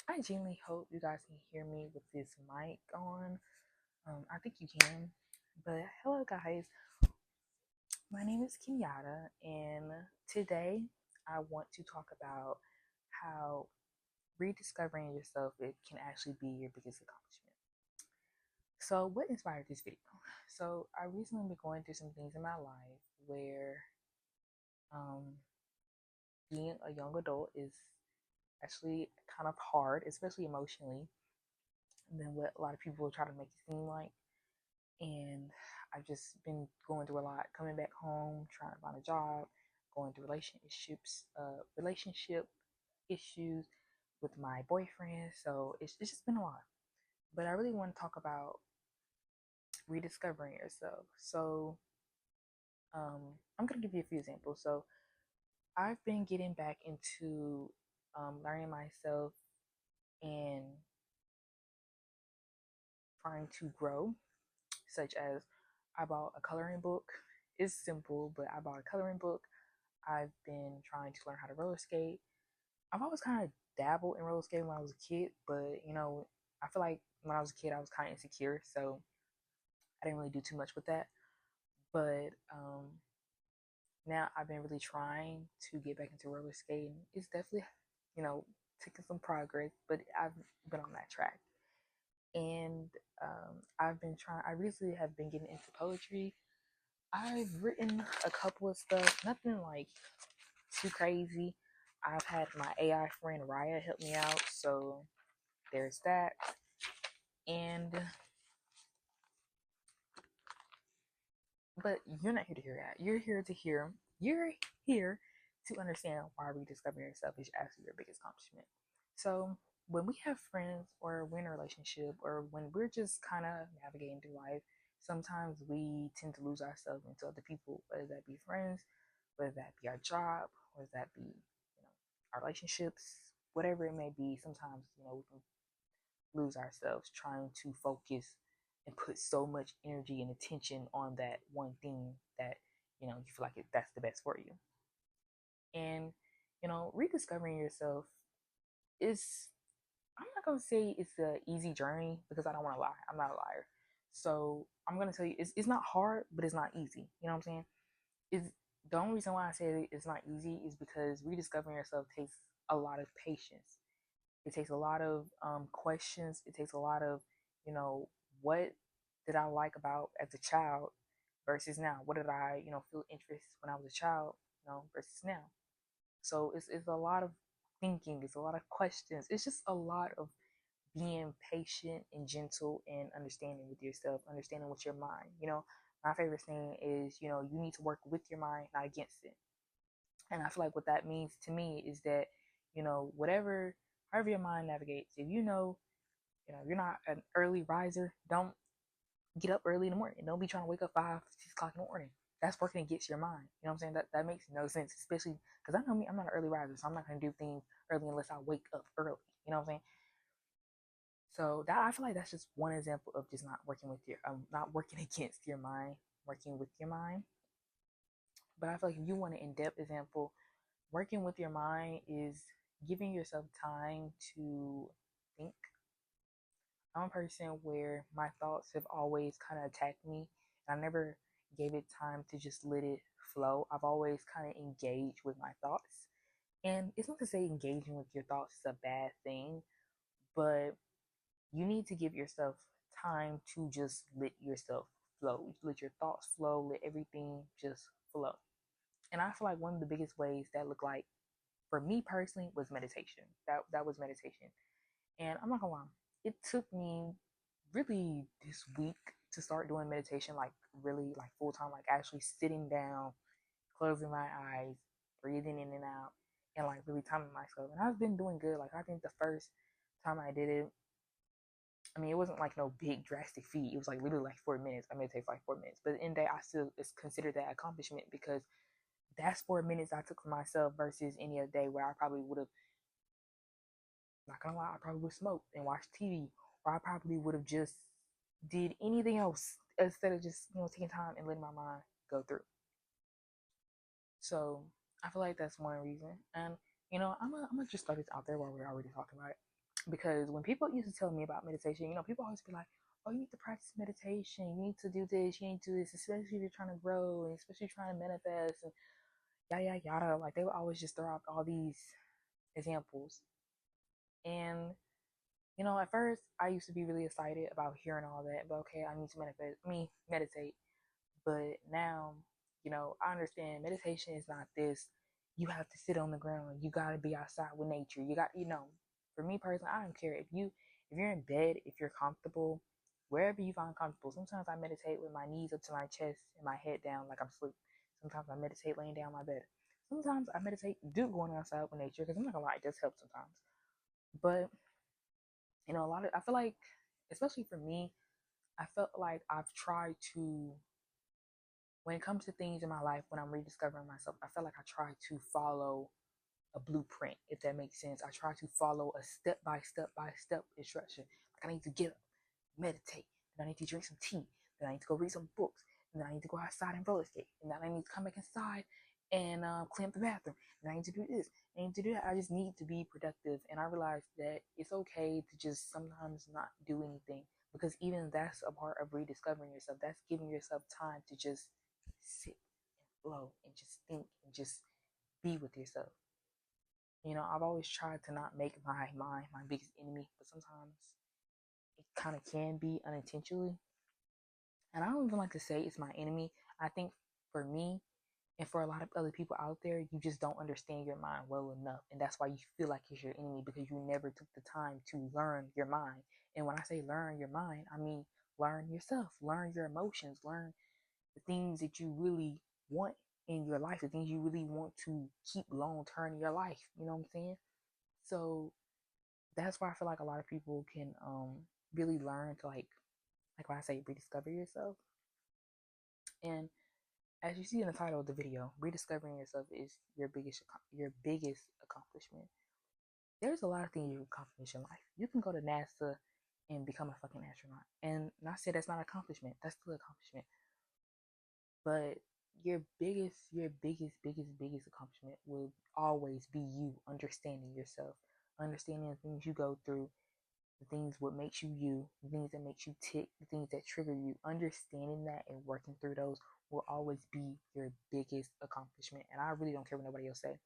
I genuinely hope you guys can hear me with this mic on. I think you can. But hello, guys. My name is Kenyatta, and today I want to talk about how rediscovering yourself it can actually be your biggest accomplishment. So, what inspired this video? So, I recently been going through some things in my life where um, being a young adult is actually kind of hard, especially emotionally, than what a lot of people try to make it seem like. And I've just been going through a lot, coming back home, trying to find a job, going through relationship issues with my boyfriend. So it's just been a lot. But I really want to talk about rediscovering yourself. So I'm gonna give you a few examples. So I've been getting back into learning myself and trying to grow, such as I bought a coloring book. It's simple, but I bought a coloring book. I've been trying to learn how to roller skate. I've always kind of dabbled in roller skating when I was a kid, but I feel like when I was a kid, I was kind of insecure, so I didn't really do too much with that. But now I've been really trying to get back into roller skating. It's definitely, you know, taking some progress, but I've been on that track. And I've been trying. I recently have been getting into poetry. I've written a couple of stuff, nothing like too crazy. I've had my AI friend Raya help me out, so there's that. And but you're not here to hear that. You're here to understand why rediscovering yourself is actually your biggest accomplishment. So when we have friends or we're in a relationship or when we're just kind of navigating through life, sometimes we tend to lose ourselves into other people, whether that be friends, whether that be our job, whether that be, our relationships, whatever it may be. Sometimes, we can lose ourselves trying to focus and put so much energy and attention on that one thing that, you feel like that's the best for you. And, rediscovering yourself is, I'm not going to say it's an easy journey because I don't want to lie. I'm not a liar. So I'm going to tell you, it's not hard, but it's not easy. You know what I'm saying? Is the only reason why I say it's not easy is because rediscovering yourself takes a lot of patience. It takes a lot of questions. It takes a lot of, you know, what did I like about as a child versus now? What did I, feel interest when I was a child, versus now? So it's a lot of thinking. It's a lot of questions. It's just a lot of being patient and gentle and understanding with yourself, understanding with your mind. My favorite thing is, you need to work with your mind, not against it. And I feel like what that means to me is that, however your mind navigates, if you're not an early riser, don't get up early in the morning. Don't be trying to wake up 5, 6 o'clock in the morning. That's working against your mind. You know what I'm saying? That makes no sense, especially because I know me, I'm not an early riser, so I'm not gonna do things early unless I wake up early. You know what I'm saying? So that I feel like that's just one example of just not working against your mind, working with your mind. But I feel like if you want an in-depth example, working with your mind is giving yourself time to think. I'm a person where my thoughts have always kind of attacked me, and I never gave it time to just let it flow. I've always kind of engaged with my thoughts. And it's not to say engaging with your thoughts is a bad thing, but you need to give yourself time to just let yourself flow. Let your thoughts flow, let everything just flow. And I feel like one of the biggest ways that looked like for me personally was meditation. That was meditation. And I'm not gonna lie, it took me really this week to start doing meditation, like really like full time, like actually sitting down, closing my eyes, breathing in and out, and like really timing myself. And I've been doing good. Like I think the first time I did it, I mean, it wasn't like no big drastic feat. It was like literally like 4 minutes. I meditate for like 4 minutes, but in the day, I still it's considered that accomplishment because that's 4 minutes I took for myself versus any other day where I probably would have, not gonna lie, I probably would have smoked and watched TV, or I probably would have just did anything else instead of just taking time and letting my mind go through. So I feel like that's one reason, and I'm gonna just throw this out there while we're already talking about it. Because when people used to tell me about meditation, people always be like, oh, you need to practice meditation, you need to do this, you need to do this, especially if you're trying to grow and especially trying to manifest and yada yada yada. Like they would always just throw out all these examples. And at first I used to be really excited about hearing all that, but okay, I need to meditate. But now, I understand meditation is not this. You have to sit on the ground. You got to be outside with nature. For me personally, I don't care if you're in bed, if you're comfortable, wherever you find comfortable. Sometimes I meditate with my knees up to my chest and my head down like I'm asleep. Sometimes I meditate laying down my bed. Sometimes I meditate going outside with nature because I'm not gonna lie, it does help sometimes. But a lot of I feel like, especially for me, I felt like I've tried to when it comes to things in my life, when I'm rediscovering myself, I feel like I try to follow a blueprint, if that makes sense. I try to follow a step by step by step instruction. Like I need to get up, meditate, then I need to drink some tea, then I need to go read some books, and then I need to go outside and roller skate, and then I need to come back inside and clean up the bathroom, and I need to do this, I need to do that. I just need to be productive, and I realized that it's okay to just sometimes not do anything, because even that's a part of rediscovering yourself. That's giving yourself time to just sit and flow and just think and just be with yourself. I've always tried to not make my mind my biggest enemy, but sometimes it kind of can be unintentionally. And I don't even like to say it's my enemy. I think for me and for a lot of other people out there, you just don't understand your mind well enough. And that's why you feel like it's your enemy, because you never took the time to learn your mind. And when I say learn your mind, I mean learn yourself, learn your emotions, learn the things that you really want in your life, the things you really want to keep long term in your life. You know what I'm saying? So that's why I feel like a lot of people can really learn to like when I say rediscover yourself. And as you see in the title of the video, rediscovering yourself is your biggest accomplishment. There's a lot of things you can accomplish in life. You can go to NASA and become a fucking astronaut. And not say that's not an accomplishment. That's still an accomplishment. But your biggest accomplishment will always be you understanding yourself, understanding the things you go through, the things what makes you you, the things that makes you tick, the things that trigger you. Understanding that and working through those will always be your biggest accomplishment. And I really don't care what nobody else say.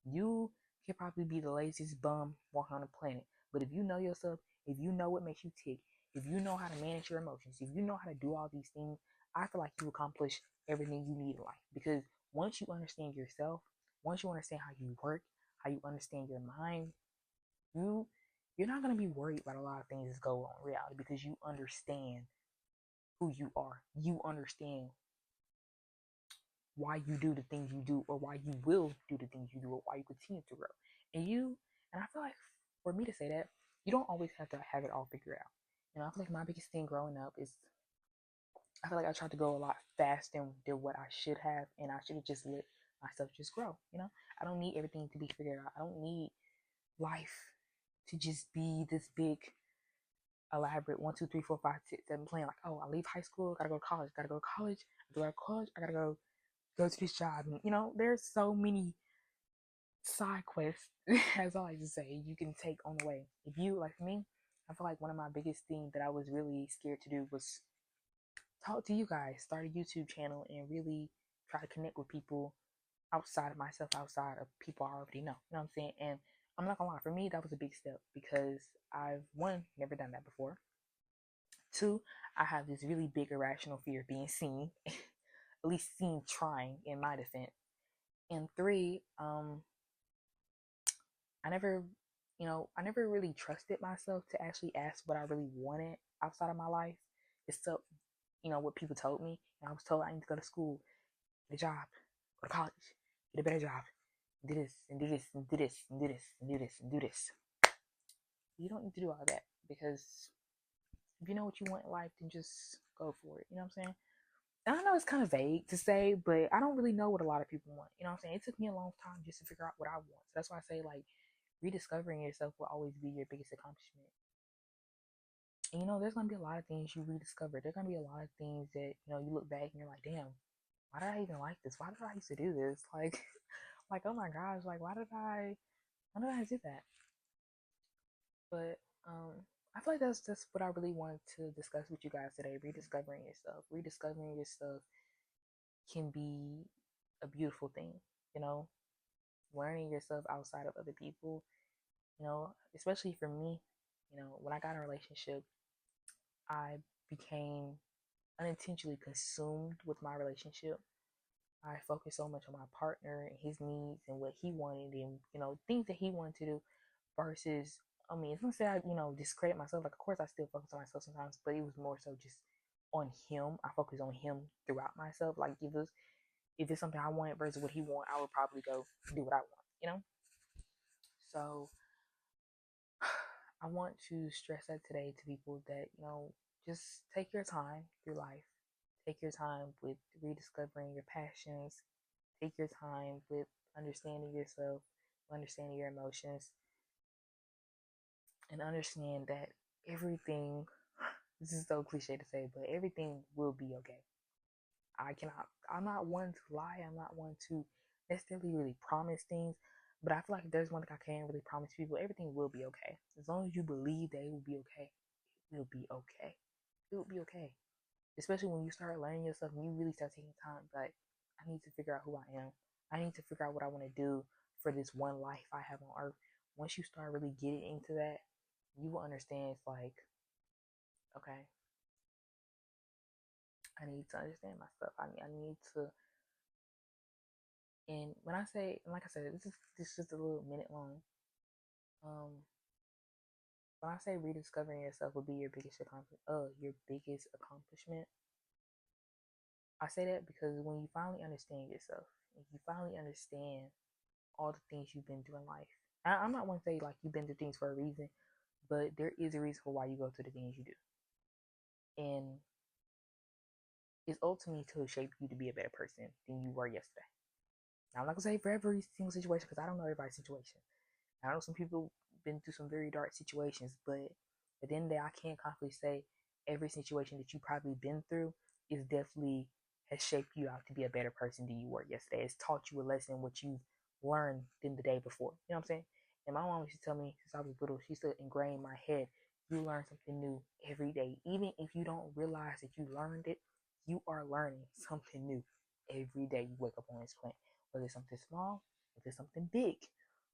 You can probably be the laziest bum walking on the planet, but if you know yourself, if you know what makes you tick, if you know how to manage your emotions, if you know how to do all these things, I feel like you accomplish everything you need in life. Because once you understand yourself, once you understand how you work, how you understand your mind, you you're not gonna be worried about a lot of things that go on in reality, because you understand who you are. You understand why you do the things you do, or why you will do the things you do, or why you continue to grow. And I feel like for me to say that, you don't always have to have it all figured out. I feel like my biggest thing growing up is I feel like I tried to go a lot faster than what I should have, and I should have just let myself just grow. I don't need everything to be figured out. I don't need life to just be this big elaborate 1, 2, 3, 4, 5, 6, 7 plan. Like, oh, I leave high school, gotta go to college, gotta go to college, I go to college, I gotta go to this job. And there's so many side quests, as I like to say, you can take on the way. If you like me, I feel like one of my biggest things that I was really scared to do was talk to you guys, start a YouTube channel, and really try to connect with people outside of myself, outside of people I already know. You know what I'm saying? And I'm not gonna lie, for me, that was a big step, because I've, one, never done that before. Two, I have this really big irrational fear of being seen, at least seen trying in my defense. And three, I never really trusted myself to actually ask what I really wanted outside of my life. Except, what people told me. And I was told I need to go to school, get a job, go to college, get a better job, do this and do this and do this and do this and do this and do this. You don't need to do all that, because if you know what you want in life, then just go for it. You know what I'm saying? And I know it's kind of vague to say, but I don't really know what a lot of people want. You know what I'm saying? It took me a long time just to figure out what I want. So that's why I say, like, rediscovering yourself will always be your biggest accomplishment. And there's gonna be a lot of things you rediscover. There's gonna be a lot of things that you look back and you're like, damn, why did I even like this? Why did I used to do this? Like, like, oh my gosh, like why did I do that? But feel like that's what I really want to discuss with you guys today. Rediscovering yourself. Rediscovering yourself can be a beautiful thing, you know. Learning yourself outside of other people, you know, especially for me, you know, when I got in a relationship, I became unintentionally consumed with my relationship. I focused so much on my partner and his needs and what he wanted and, you know, things that he wanted to do versus, I mean, it's not to say I, you know, discredit myself. Like, of course, I still focus on myself sometimes, but it was more so just on him. I focus on him throughout myself. Like, if it's something I wanted versus what he want, I would probably go do what I want, you know? So I want to stress that today to people that, you know, just take your time through life. Take your time with rediscovering your passions. Take your time with understanding yourself, understanding your emotions, and understand that everything, this is so cliche to say, but everything will be okay. I'm not one to lie. I'm not one to necessarily really promise things, but I feel like if there's one thing I can really promise people, everything will be okay. As long as you believe that it will be okay, it will be okay. It will be okay. Especially when you start learning yourself and you really start taking time, like, I need to figure out who I am. I need to figure out what I want to do for this one life I have on earth. Once you start really getting into that, you will understand it's like, okay, I need to understand myself. I need to, and when I say, like I said, this is just a little minute long. Um, when I say rediscovering yourself will be your biggest accomplishment. I say that because when you finally understand yourself, if you finally understand all the things you've been through in life, I'm not one to say like you've been through things for a reason, but there is a reason for why you go through the things you do, and it's ultimately to shape you to be a better person than you were yesterday. Now, I'm not gonna say for every single situation because I don't know everybody's situation. I know some people been through some very dark situations, but at the end of the day, I can't confidently say every situation that you probably been through is definitely has shaped you out to be a better person than you were yesterday. It's taught you a lesson what you learned than the day before. You know what I'm saying? And my mom used to tell me since I was little, she used to ingrain in my head, you learn something new every day. Even if you don't realize that you learned it, you are learning something new every day you wake up on this planet. Whether it's something small, whether it's something big,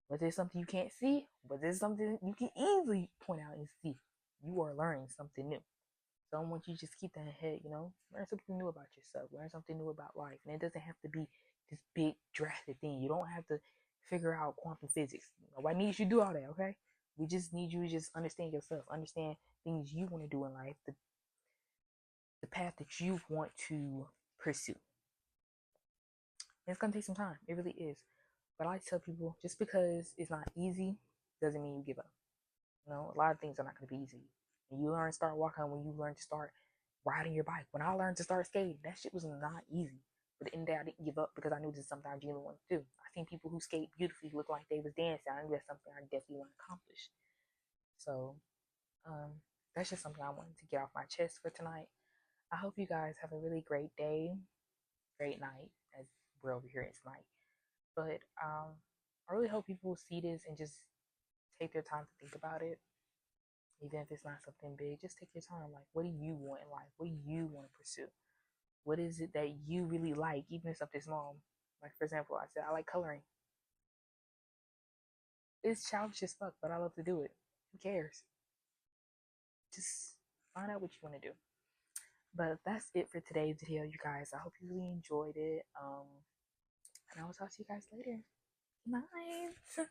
whether it's something you can't see, whether it's something you can easily point out and see, you are learning something new. So I want you to just keep that in head, you know, learn something new about yourself, learn something new about life. And it doesn't have to be this big drastic thing. You don't have to figure out quantum physics. Nobody needs you to do all that, okay? We just need you to just understand yourself, understand things you want to do in life, the path that you want to pursue. And it's gonna take some time. It really is. But I like to tell people just because it's not easy doesn't mean you give up. You know, a lot of things are not going to be easy. When you learn to start walking, when you learn to start riding your bike, when I learned to start skating, that shit was not easy. But at the end of the day, I didn't give up because I knew this is something I genuinely wanted to do. I seen people who skate beautifully look like they was dancing. I knew that's something I definitely want to accomplish. So that's just something I wanted to get off my chest for tonight. I hope you guys have a really great day, great night, as we're over here, it's night. But I really hope people see this and just take their time to think about it. Even if it's not something big, just take your time. Like, what do you want in life? What do you want to pursue? What is it that you really like, even if something small? Like, for example, I said I like coloring. It's childish as fuck, but I love to do it. Who cares? Just find out what you want to do. But that's it for today's video, you guys. I hope you really enjoyed it. And I will talk to you guys later. Good night.